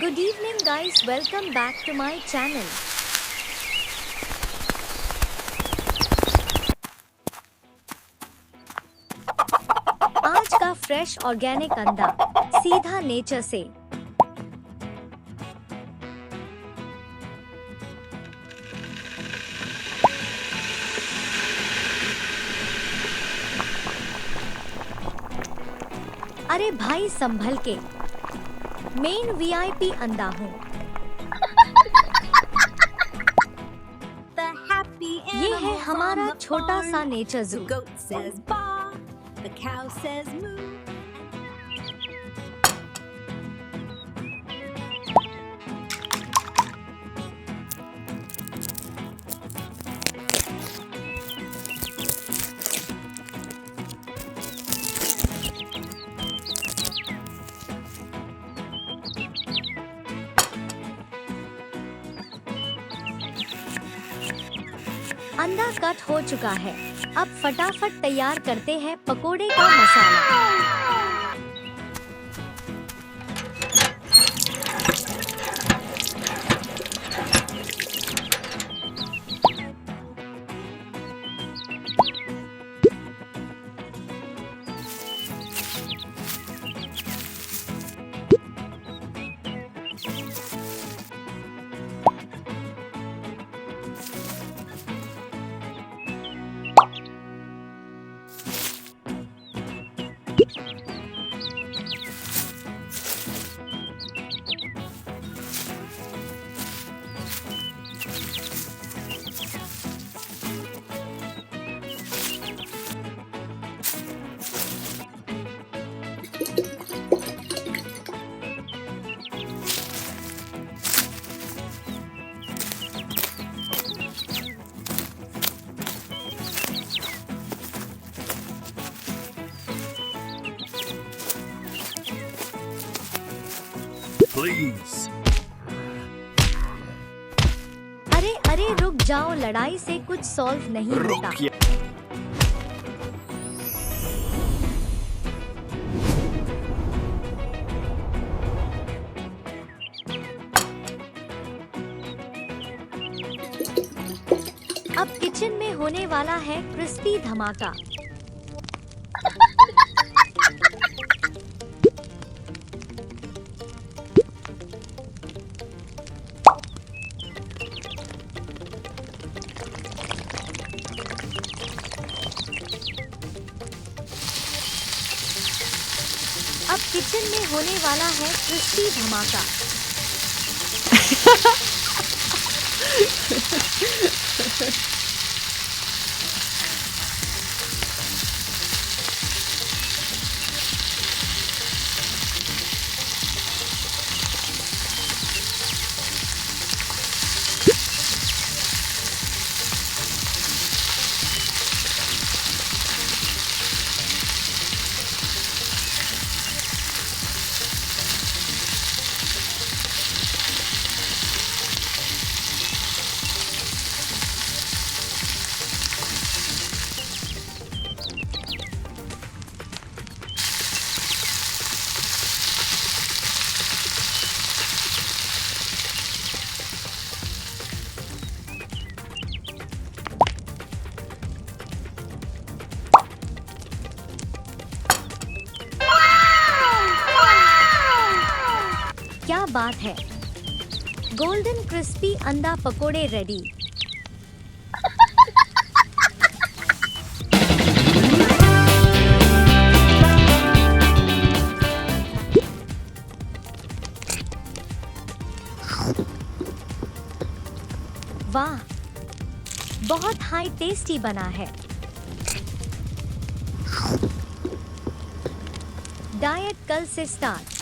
Good evening guys, welcome back to my channel. आज का fresh organic अंडा सीधा नेचर से। अरे भाई संभल के, मेन वीआईपी अंडा हूँ। ये है हमारा छोटा सा नेचर ज़ू। अंडा कट हो चुका है, अब फटाफट तैयार करते हैं पकोड़े का मसाला। Please. अरे अरे रुक जाओ, लड़ाई से कुछ सॉल्व नहीं होता। अब किचन में होने वाला है क्रिस्पी धमाका। अब किचन में होने वाला है क्रिस्पी धमाका। क्या बात है, गोल्डन क्रिस्पी अंडा पकोड़े रेडी। वाह, बहुत हाई टेस्टी बना है। डाइट कल से स्टार्ट।